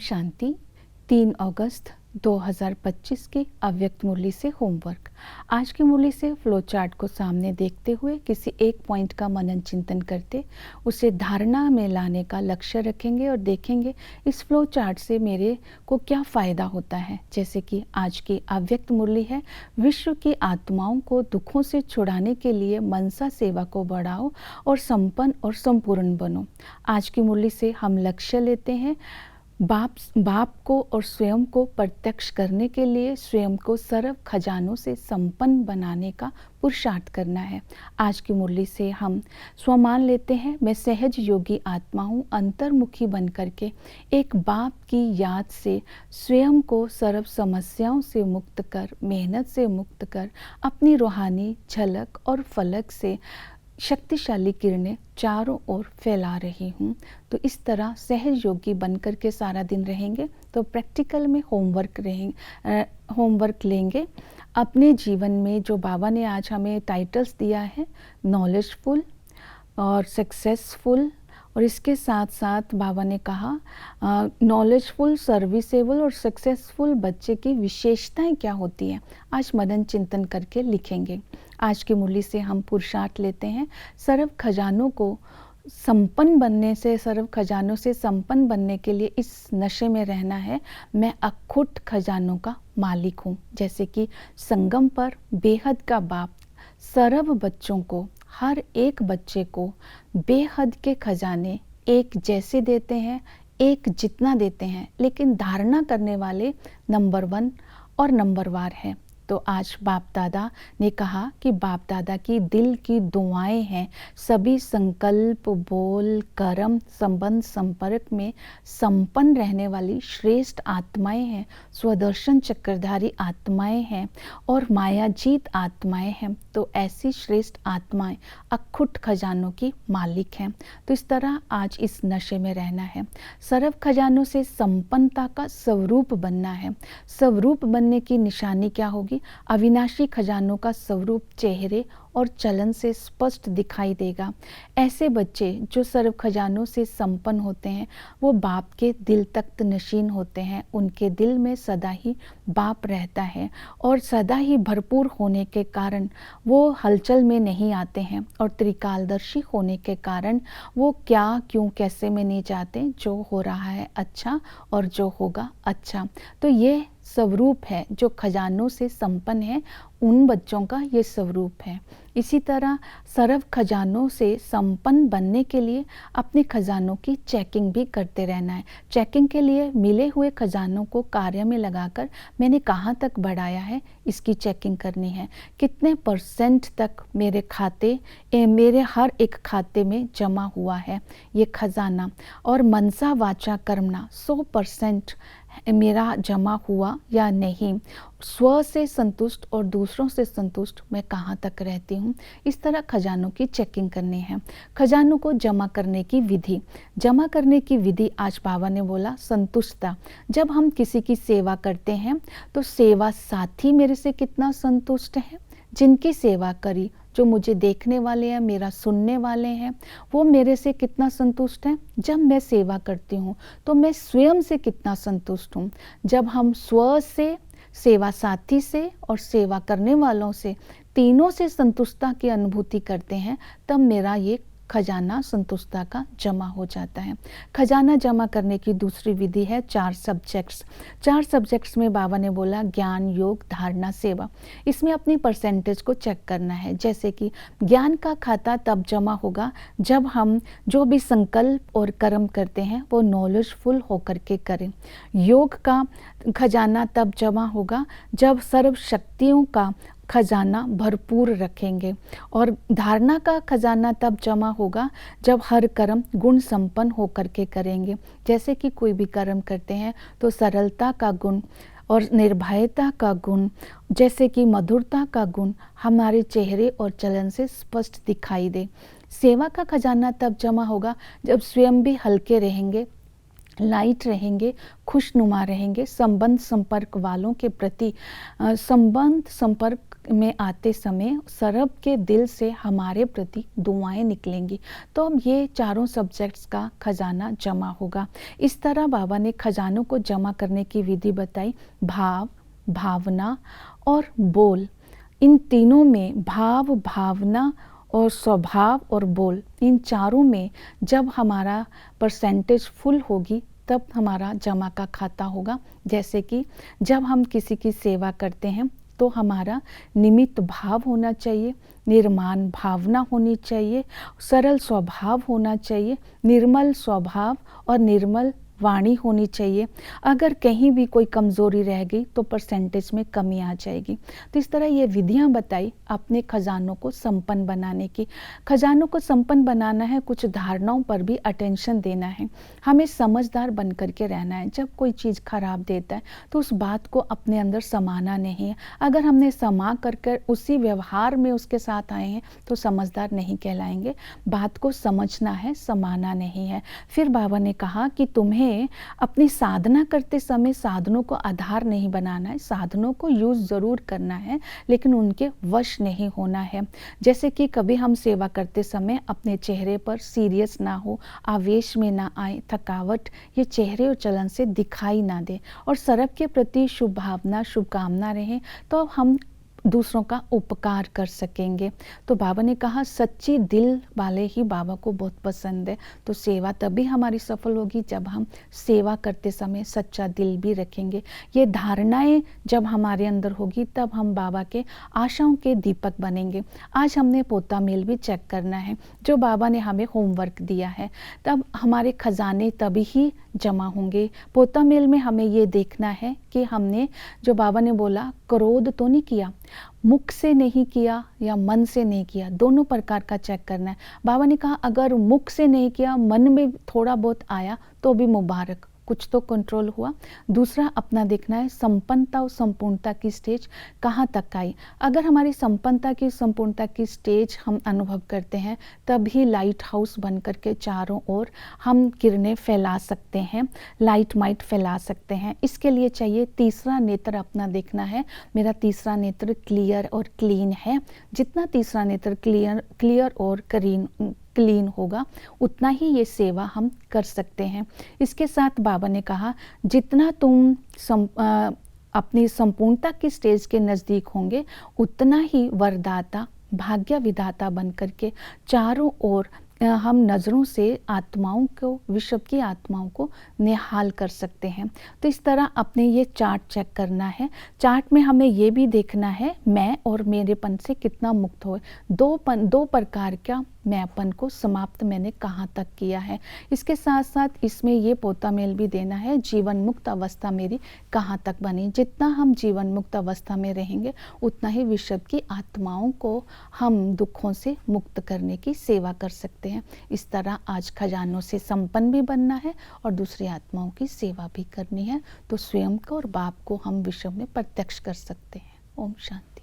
शांति। 3 अगस्त 2025 की अव्यक्त मुरली से होमवर्क। आज की मुरली से फ्लो चार्ट को सामने देखते हुए किसी एक पॉइंट का मनन चिंतन करते उसे धारणा में लाने का लक्ष्य रखेंगे और देखेंगे इस फ्लो चार्ट से मेरे को क्या फ़ायदा होता है। जैसे कि आज की अव्यक्त मुरली है, विश्व की आत्माओं को दुखों से छुड़ाने के लिए मनसा सेवा को बढ़ाओ और संपन्न और संपूर्ण बनो। आज की मुरली से हम लक्ष्य लेते हैं बाप को और स्वयं को प्रत्यक्ष करने के लिए स्वयं को सर्व खजानों से संपन्न बनाने का पुरुषार्थ करना है। आज की मुरली से हम स्वमान लेते हैं, मैं सहज योगी आत्मा हूँ, अंतर्मुखी बन करके एक बाप की याद से स्वयं को सर्व समस्याओं से मुक्त कर, मेहनत से मुक्त कर, अपनी रूहानी झलक और फलक से शक्तिशाली किरणें चारों ओर फैला रही हूँ। तो इस तरह सहज योगी बनकर के सारा दिन रहेंगे तो प्रैक्टिकल में होमवर्क लेंगे। अपने जीवन में जो बाबा ने आज हमें टाइटल्स दिया है, नॉलेजफुल और सक्सेसफुल, और इसके साथ साथ बाबा ने कहा नॉलेजफुल, सर्विसेबल और सक्सेसफुल बच्चे की विशेषताएं क्या होती हैं, आज मनन चिंतन करके लिखेंगे। आज की मुरली से हम पुरुषार्थ लेते हैं सर्व खजानों को संपन्न बनने से, सर्व खजानों से संपन्न बनने के लिए इस नशे में रहना है। मैं अखुट खजानों का मालिक हूँ। जैसे कि संगम पर बेहद का बाप सर्व बच्चों को, हर एक बच्चे को बेहद के खजाने एक जैसे देते हैं, एक जितना देते हैं, लेकिन धारणा करने वाले नंबर 1 और नंबर वार है। तो आज बाप दादा ने कहा कि बाप दादा की दिल की दुआएं हैं, सभी संकल्प, बोल, कर्म, संबंध, संपर्क में संपन्न रहने वाली श्रेष्ठ आत्माएं हैं, स्वदर्शन चक्रधारी आत्माएं हैं और मायाजीत आत्माएं हैं। तो ऐसी श्रेष्ठ आत्माएं अखुट खजानों की मालिक हैं। तो इस तरह आज इस नशे में रहना है। सर्व खजानों से संपन्नता का स्वरूप बनना है। स्वरूप बनने की निशानी क्या होगी? अविनाशी खजानों का स्वरूप चेहरे और चलन से स्पष्ट दिखाई देगा। ऐसे बच्चे जो सर्व खजानों से संपन्न होते हैं वो बाप के दिल तख्त नशीन होते हैं। उनके दिल में सदा ही बाप रहता है और सदा ही भरपूर होने के कारण वो हलचल में नहीं आते हैं और त्रिकालदर्शी होने के कारण वो क्या, क्यों, कैसे में नहीं जाते। जो हो रहा है अच्छा और जो होगा अच्छा। तो ये स्वरूप है जो खजानों से संपन्न है, उन बच्चों का ये स्वरूप है। इसी तरह सर्व खजानों से संपन्न बनने के लिए अपने खजानों की चेकिंग भी करते रहना है। चेकिंग के लिए मिले हुए खजानों को कार्य में लगाकर मैंने कहाँ तक बढ़ाया है, इसकी चेकिंग करनी है। कितने % तक मेरे हर एक खाते में जमा हुआ है ये खजाना, और मनसा वाचा कर्मणा 100% मेरा जमा हुआ या नहीं। स्व से संतुष्ट और दूसरों से संतुष्ट मैं कहाँ तक रहती हूँ। इस तरह खजानों की चेकिंग करनी है। खजानों को जमा करने की विधि आज बाबा ने बोला संतुष्टता। जब हम किसी की सेवा करते हैं तो सेवा साथी मेरे से कितना संतुष्ट है, जिनकी सेवा करी, जो मुझे देखने वाले हैं, मेरा सुनने वाले हैं, वो मेरे से कितना संतुष्ट हैं। जब मैं सेवा करती हूँ तो मैं स्वयं से कितना संतुष्ट हूँ। जब हम स्व से, सेवा साथी से और सेवा करने वालों से, तीनों से संतुष्टता की अनुभूति करते हैं, तब मेरा ये खजाना संतुष्टता का जमा हो जाता है। खजाना जमा करने की दूसरी विधि है 4 सब्जेक्ट्स। 4 सब्जेक्ट्स में बाबा ने बोला ज्ञान, योग, धारणा, सेवा। इसमें अपनी % को चेक करना है। जैसे कि ज्ञान का खाता तब जमा होगा जब हम जो भी संकल्प और कर्म करते हैं वो नॉलेजफुल होकर के करें। योग का खजाना तब जमा होगा जब सर्व शक्तियों का खजाना भरपूर रखेंगे, और धारणा का खजाना तब जमा होगा जब हर कर्म गुण संपन्न होकर के करेंगे। जैसे कि कोई भी कर्म करते हैं तो सरलता का गुण और निर्भयता का गुण, जैसे कि मधुरता का गुण हमारे चेहरे और चलन से स्पष्ट दिखाई दे। सेवा का खजाना तब जमा होगा जब स्वयं भी हल्के रहेंगे, लाइट रहेंगे, खुशनुमा रहेंगे, संबंध संपर्क वालों के प्रति संबंध संपर्क में आते समय सरब के दिल से हमारे प्रति दुआएं निकलेंगी, तो अब ये चारों सब्जेक्ट्स का खजाना जमा होगा। इस तरह बाबा ने खजानों को जमा करने की विधि बताई। भाव, भावना और बोल, इन तीनों में भाव, भावना और स्वभाव और बोल, इन चारों में जब हमारा परसेंटेज फुल होगी तब हमारा जमा का खाता होगा। जैसे कि जब हम किसी की सेवा करते हैं तो हमारा निमित्त भाव होना चाहिए, निर्माण भावना होनी चाहिए, सरल स्वभाव होना चाहिए, निर्मल स्वभाव और निर्मल वाणी होनी चाहिए। अगर कहीं भी कोई कमज़ोरी रह गई तो परसेंटेज में कमी आ जाएगी। तो इस तरह ये विधियां बताई अपने खजानों को संपन्न बनाने की। खजानों को संपन्न बनाना है, कुछ धारणाओं पर भी अटेंशन देना है। हमें समझदार बन करके रहना है। जब कोई चीज़ खराब देता है तो उस बात को अपने अंदर समाना नहीं है। अगर हमने समा कर उसी व्यवहार में उसके साथ आए हैं तो समझदार नहीं कहलाएंगे। बात को समझना है, समाना नहीं है। फिर बाबा ने कहा कि तुम्हें अपनी साधना करते समय साधनों को आधार नहीं बनाना है। साधनों को यूज जरूर करना है लेकिन उनके वश नहीं होना है। जैसे कि कभी हम सेवा करते समय अपने चेहरे पर सीरियस ना हो, आवेश में ना आए, थकावट ये चेहरे और चलन से दिखाई ना दे और सरब के प्रति शुभ भावना, शुभकामना रहे तो हम दूसरों का उपकार कर सकेंगे। तो बाबा ने कहा सच्ची दिल वाले ही बाबा को बहुत पसंद है। तो सेवा तभी हमारी सफल होगी जब हम सेवा करते समय सच्चा दिल भी रखेंगे। ये धारणाएं जब हमारे अंदर होगी तब हम बाबा के आशाओं के दीपक बनेंगे। आज हमने पोता मेल भी चेक करना है जो बाबा ने हमें होमवर्क दिया है, तब हमारे खजाने तभी ही जमा होंगे। पोता मेल में हमें ये देखना है कि हमने जो बाबा ने बोला क्रोध तो नहीं किया, मुख से नहीं किया या मन से नहीं किया, दोनों प्रकार का चेक करना है। बाबा ने कहा अगर मुख से नहीं किया, मन में थोड़ा बहुत आया तो भी मुबारक, कुछ तो कंट्रोल हुआ। दूसरा अपना देखना है संपन्नता और संपूर्णता की स्टेज कहाँ तक आई। अगर हमारी संपन्नता की, संपूर्णता की स्टेज हम अनुभव करते हैं तभी लाइट हाउस बन करके चारों ओर हम किरणें फैला सकते हैं, लाइट माइट फैला सकते हैं। इसके लिए चाहिए तीसरा नेत्र अपना देखना है। मेरा तीसरा नेत्र क्लियर और क्लीन है। जितना तीसरा नेत्र क्लियर और क्लीन होगा उतना ही ये सेवा हम कर सकते हैं। इसके साथ बाबा ने कहा जितना तुम अपनी संपूर्णता की स्टेज के नज़दीक होंगे उतना ही वरदाता, भाग्य विधाता बन करके चारों ओर हम नज़रों से आत्माओं को, विश्व की आत्माओं को निहाल कर सकते हैं। तो इस तरह अपने ये चार्ट चेक करना है। चार्ट में हमें ये भी देखना है मैं और मेरेपन से कितना मुक्त हुए। दो प्रकार का मैंपन को समाप्त मैंने कहाँ तक किया है। इसके साथ साथ इसमें ये पोता मेल भी देना है जीवन मुक्त अवस्था मेरी कहाँ तक बनी। जितना हम जीवन मुक्त अवस्था में रहेंगे उतना ही विश्व की आत्माओं को हम दुखों से मुक्त करने की सेवा कर सकते हैं। इस तरह आज खजानों से संपन्न भी बनना है और दूसरी आत्माओं की सेवा भी करनी है, तो स्वयं को और बाप को हम विश्व में प्रत्यक्ष कर सकते हैं। ओम शांति।